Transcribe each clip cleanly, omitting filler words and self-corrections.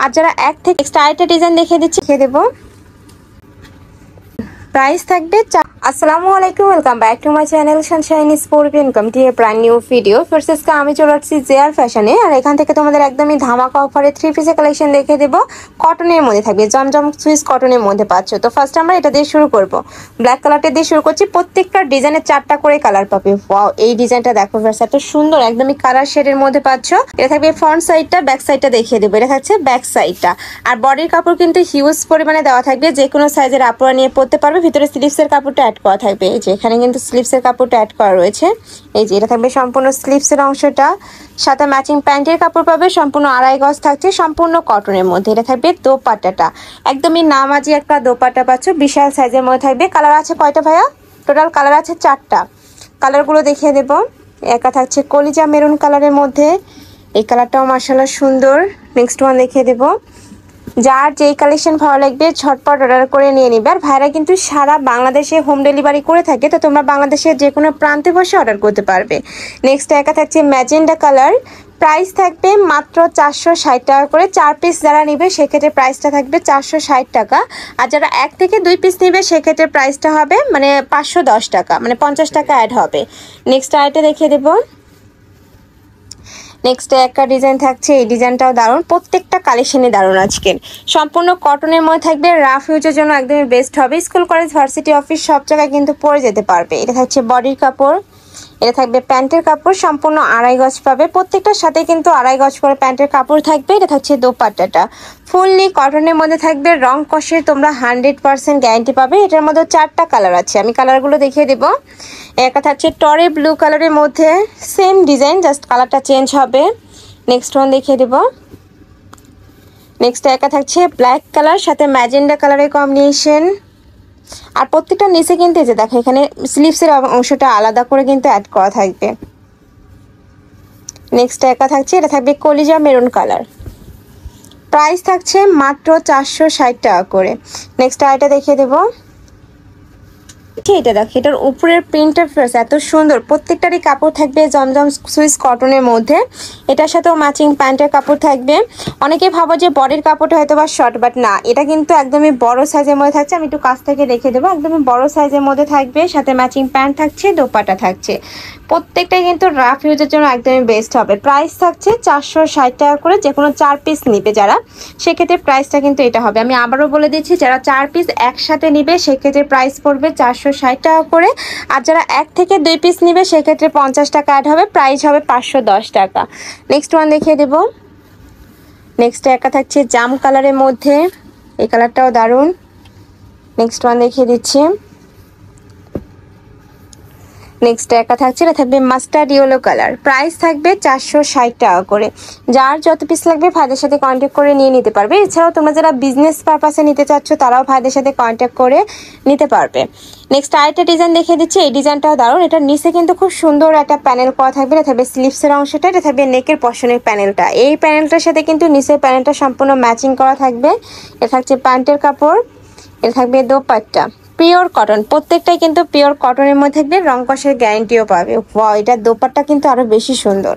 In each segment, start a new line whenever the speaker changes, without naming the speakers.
আর যারা এক থেকে নেক্সট আরেকটা ডিজাইন দেখিয়ে দিচ্ছি, দেখিয়ে দেবো। প্রাইস থাকবে। আসসালামু আলাইকুম, welcome back to my channel sunshine sport income to a brand new video. First আমি চলে আসছি জেআর ফ্যাশনে, আর এখান থেকে তোমাদের একদমই ধামাকা অফারে 3 পিসের কালেকশন দেখে দেবো। কটনের মধ্যে থাকবে, জমজম সুইস কটনের মধ্যে পাচ্ছ। তো ফার্স্ট আমরা এটা দিয়ে শুরু করব, ব্ল্যাক কালারটা দিয়ে শুরু করছি। প্রত্যেকটা ডিজাইনের 4টা করে কালার পাবে। ওয়াও, এই ডিজাইনটা দেখো ফার্স্ট, এত সুন্দর, একদমই কালার শেডের মধ্যে পাচ্ছ। এটা থাকবে ফ্রন্ট সাইডটা, ব্যাক সাইডটা দেখিয়ে দেবো। এটা থাকছে ব্যাক সাইডটা। আর বডির কাপড় কিন্তু হিউজ পরিমাণে দেওয়া থাকবে, যে কোনো সাইজের আপুরা নিয়ে পরতে পারবে। ভিতরে স্লিভসের কাপড়টা অ্যাড করা থাকবে, এই যে এখানে কিন্তু স্লিভসের কাপড়টা অ্যাড করা রয়েছে। এই যে এটা থাকবে সম্পূর্ণ স্লিভসের অংশটা, সাথে ম্যাচিং প্যান্টের কাপড় পাবে। সম্পূর্ণ 2.5 গজ থাকছে, সম্পূর্ণ কটনের মধ্যে। এটা থাকবে দোপাট্টাটা, একদমই নামাজি একটা দোপাট্টা পাচ্ছ, বিশাল সাইজের মধ্যে থাকবে। কালার আছে কয়টা ভাইয়া? টোটাল কালার আছে 4টা। কালারগুলো দেখিয়ে দেব। একা থাকছে কলিজা মেরুন কালারের মধ্যে, এই কালারটাও মাশাআল্লাহ সুন্দর। নেক্সট ওয়ান দেখিয়ে দেব। যার যেই কালেকশন ভালো লাগবে ঝটপট অর্ডার করে নিয়ে নিবে। আর ভাইরা কিন্তু সারা বাংলাদেশে হোম ডেলিভারি করে থাকে, তো তোমরা বাংলাদেশের যে কোনো প্রান্তে বসে অর্ডার করতে পারবে। নেক্সট একা থাকছে ম্যাজেন্ডা কালার, প্রাইস থাকবে মাত্র 460 টাকা করে। 4 পিস যারা নিবে সেক্ষেত্রে প্রাইসটা থাকবে 460 টাকা। আর যারা 1 থেকে 2 পিস নিবে সেক্ষেত্রে প্রাইসটা হবে মানে 510 টাকা, মানে 50 টাকা অ্যাড হবে। নেক্সট আইটা দেখিয়ে দেবো। নেক্সট একটা ডিজাইন থাকছে, এই ডিজাইনটাও দারুণ, প্রত্যেকটা কালেকশনে দারুণ। আজকের সম্পূর্ণ কটনের মধ্যে থাকবে, রাফ ইউজের জন্য একদমই বেস্ট হবে। স্কুল কলেজ ভার্সিটি অফিস সব জায়গায় কিন্তু পরে যেতে পারবে। এটা থাকছে বডির কাপড়, এটা থাকবে প্যান্টের কাপড়, সম্পূর্ণ 2.5 গজ পাবে। প্রত্যেকটার সাথে কিন্তু 2.5 গজ করে প্যান্টের কাপড় থাকবে। এটা থাকছে দোপাট্টাটা, ফুললি কটনের মধ্যে থাকবে, রং কষের তোমরা 100% গ্যারান্টি পাবে। এটার মধ্যে 4টা কালার আছে, আমি কালারগুলো দেখিয়ে দেবো। একটা থাকছে টরে ব্লু কালারের মধ্যে, সেম ডিজাইন, জাস্ট কালারটা চেঞ্জ হবে। নেক্সট ওয়ান দেখিয়ে দেবো। নেক্সট একা থাকছে ব্ল্যাক কালার, সাথে ম্যাজেন্ডা কালারের কম্বিনেশন। আর প্রত্যেকটা নিচে কিন্তু এই যে দেখো এখানে স্লিভসের অংশটা আলাদা করে কিন্তু অ্যাড করা থাকবে। নেক্সট একা থাকছে, এটা থাকবে কলিজা মেরুন কালার, প্রাইস থাকছে মাত্র 460 টাকা করে। নেক্সট আইটা দেখিয়ে দেবো। এটা দেখো, এটার উপরের প্রিন্টটা এত সুন্দর, প্রত্যেকটারই কাপড় থাকবে জমজম সুইস কটনের মধ্যে। এটার সাথেও ম্যাচিং প্যান্টের কাপড় থাকবে। অনেকে ভাবো যে বডির কাপড়টা হয়তো বা শর্ট, বাট না, এটা কিন্তু একদমই বড় সাইজের মধ্যে থাকছে। আমি একটু কাছ থেকে রেখে দেবো, একদমই বড় সাইজের মধ্যে থাকবে, সাথে ম্যাচিং প্যান্ট থাকছে, দোপাট্টা থাকছে। প্রত্যেকটাই কিন্তু রাফ ইউজের জন্য একদমই বেস্ট হবে। প্রাইস থাকছে 460 টাকা করে। যে কোনো 4 পিস নিবে যারা, সেক্ষেত্রে প্রাইসটা কিন্তু এটা হবে। আমি আবারও বলে দিচ্ছি, যারা 4 পিস একসাথে নিবে সেক্ষেত্রে প্রাইস পড়বে 460 টাকা করে। আর যারা 1 থেকে 2 পিস নিবে সেক্ষেত্রে 50 টাকা অ্যাড হবে, প্রাইস হবে 510 টাকা। নেক্সট ওয়ান দেখিয়ে দেবো। নেক্সট একা থাকছে জাম কালারের মধ্যে, এই কালারটাও দারুণ। নেক্সট ওয়ান দেখিয়ে দিচ্ছি। নেক্সট একা থাকছে, এটা থাকবে মাস্টার্ড ইয়েলো কালার, প্রাইস থাকবে 460 টাকা করে। যার যত পিস লাগবে ভাইদের সাথে কন্ট্যাক্ট করে নিয়ে নিতে পারবে। এছাড়াও তোমরা যারা বিজনেস পারপাসে নিতে চাচ্ছ তারাও ভাইদের সাথে কন্ট্যাক্ট করে নিতে পারবে। নেক্সট আরেকটা ডিজাইন দেখিয়ে দিচ্ছি, এই ডিজাইনটাও দারুণ। এটার নিচে কিন্তু খুব সুন্দর একটা প্যানেল করা থাকবে। এটা থাকবে স্লিভসের অংশটা, এটা থাকবে নেকের পশনের প্যানেলটা। এই প্যানেলটার সাথে কিন্তু নিচের প্যানেলটা সম্পূর্ণ ম্যাচিং করা থাকবে। এটা থাকছে প্যান্টের কাপড়, এটা থাকবে দোপাট্টা, পিওর কটন, প্রত্যেকটাই কিন্তু পিওর কটনের মধ্যে থাকবে, রং কষের গ্যারান্টিও পাবে। ওয়াও, এটার দোপাট্টা কিন্তু আরো বেশি সুন্দর।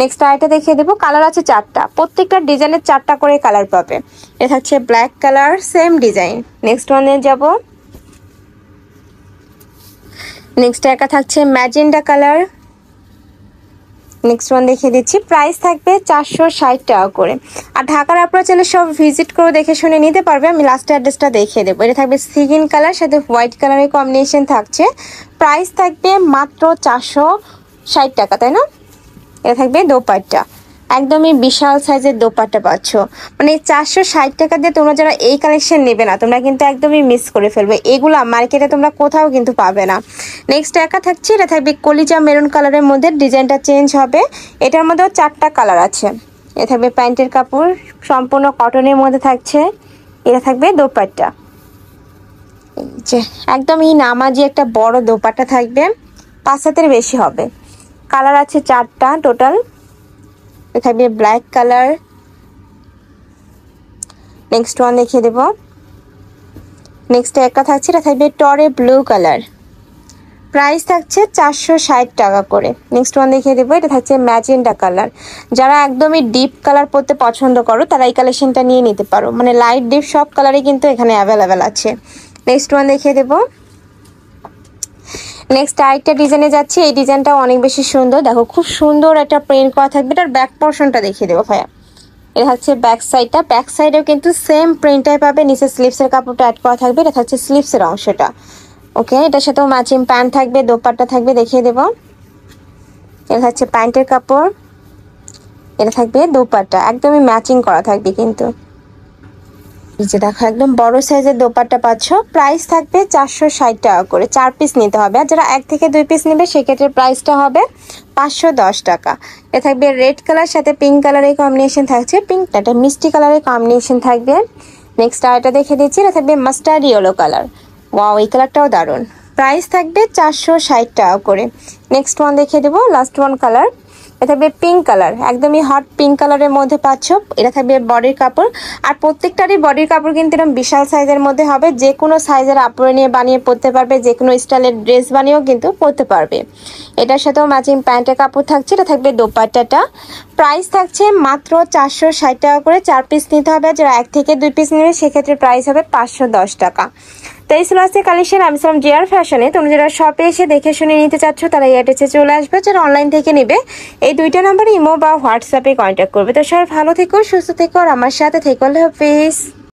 নেক্সট আইটা দেখিয়ে দেবো। কালার আছে 4টা, প্রত্যেকটা ডিজাইনের 4টা করে কালার পাবে। এটা থাকছে black colour, same design. Next ওয়ানে যাব। নেক্সট একা থাকছে ম্যাজেন্ডা কালার। নেক্সট ওয়ান দেখিয়ে দিচ্ছি, প্রাইস থাকবে 460 টাকা করে। আর ঢাকার আপনারা চাইলে সব ভিজিট করে দেখে শুনে নিতে পারবে। আমি লাস্ট অ্যাড্রেসটা দেখিয়ে দেবো। এটা থাকবে সিগিন কালার, সাথে হোয়াইট কালারের কম্বিনেশন থাকছে। প্রাইস থাকবে মাত্র 460 টাকা, তাই না? এটা থাকবে দোপাট্টা, একদমই বিশাল সাইজের দোপাট্টা পাচ্ছ। মানে 460 টাকা দিয়ে তোমরা যারা এই কালেকশন নেবে না, তোমরা কিন্তু একদমই মিস করে ফেলবে। এগুলা মার্কেটে তোমরা কোথাও কিন্তু পাবে না। নেক্সট একা থাকছে, এটা থাকবে কলিজা মেরুন কালারের মধ্যে, ডিজাইনটা চেঞ্জ হবে। এটার মধ্যেও 4টা কালার আছে। এটা থাকবে প্যান্টের কাপড়, সম্পূর্ণ কটনের মধ্যে থাকছে। এটা থাকবে দোপাট্টা, যে একদমই নামাজি একটা বড় দোপাট্টা থাকবে, 5 হাতের বেশি হবে। কালার আছে 4টা টোটাল। এটা থাকবে ব্ল্যাক কালার। নেক্সট ওয়ান দেখিয়ে দেবো। নেক্সট একটা থাকছে, এটা থাকবে টরে ব্লু কালার, প্রাইস থাকছে 460 টাকা করে। নেক্সট ওয়ান দেখিয়ে দেবো, এটা থাকছে ম্যাজেন্টা কালার। যারা একদমই ডিপ কালার পরতে পছন্দ করো তারা এই কালেকশনটা নিয়ে নিতে পারো, মানে লাইট ডিপ সব কালারই কিন্তু এখানে অ্যাভেলেবেল আছে। নেক্সট ওয়ান দেখিয়ে দেবো। নেক্সট আরেকটা ডিজাইনে যাচ্ছে, এই ডিজাইনটাও অনেক বেশি সুন্দর। দেখো খুব সুন্দর একটা প্রিন্ট করা থাকবে। এটার ব্যাক পোর্শনটা দেখিয়ে দেবো ভাইয়া। এটা হচ্ছে ব্যাক সাইডটা, ব্যাক সাইডেও কিন্তু সেম প্রিন্টটাই পাবে, নিচে স্লিভসের কাপড়টা অ্যাড করা থাকবে। এটা হচ্ছে স্লিভসের অংশটা। ওকে, এটার সাথেও ম্যাচিং প্যান্ট থাকবে, দোপাট্টা থাকবে, দেখিয়ে দেবো। এটা হচ্ছে প্যান্টের কাপড়, এটা থাকবে দোপাট্টা, একদমই ম্যাচিং করা থাকবে কিন্তু। এই যে দেখো একদম বড় সাইজের দোপাট্টা পাচ্ছ। প্রাইস থাকবে 460 টাকা করে, 4 পিস নিতে হবে। আর যারা 1 থেকে 2 পিস নেবে সেক্ষেত্রে প্রাইসটা হবে 510 টাকা। এ থাকবে রেড কালার সাথে পিঙ্ক কালারের কম্বিনেশন থাকছে, পিঙ্কটা একটা মিষ্টি কালারের কম্বিনেশন থাকবে। নেক্সট আরেকটা দেখে দিচ্ছি, এটা থাকবে মাস্টার্ড ইয়েলো কালার। ওয়াও, এই কালারটাও দারুণ। প্রাইস থাকবে 460 টাকা করে। নেক্সট ওয়ান দেখে দেবো, লাস্ট ওয়ান কালার। এটা থাকবে পিঙ্ক কালার, একদমই হট পিঙ্ক কালারের মধ্যে পাচ্ছ। এটা থাকবে বডির কাপড়, আর প্রত্যেকটারই বডির কাপড় কিন্তু এরকম বিশাল সাইজের মধ্যে হবে। যে কোনো সাইজের আপুরে নিয়ে বানিয়ে পরতে পারবে, যে কোনো স্টাইলের ড্রেস বানিয়েও কিন্তু পরতে পারবে। এটার সাথেও ম্যাচিং প্যান্টের কাপড় থাকছে। এটা থাকবে দোপাট্টাটা। প্রাইস থাকছে মাত্র 460 টাকা করে, 4 পিস নিতে হবে। যারা 1 থেকে 2 পিস নেবে সেক্ষেত্রে প্রাইস হবে 510 টাকা। তো এই ছিল আজকে কালেকশন। আমি ছিলাম জিআর ফ্যাশনে। তুমি যারা শপে এসে দেখে শুনে নিতে চাচ্ছ তারা এই অ্যাড্রেসে চলে আসবে। যারা অনলাইন থেকে নেবে এই 2টা নাম্বারে ইমো বা হোয়াটসঅ্যাপে কন্ট্যাক্ট করবে। তো সবাই ভালো থেকো, সুস্থ থেকো, আর আমার সাথে থেকো। আল্লাহ হাফেজ।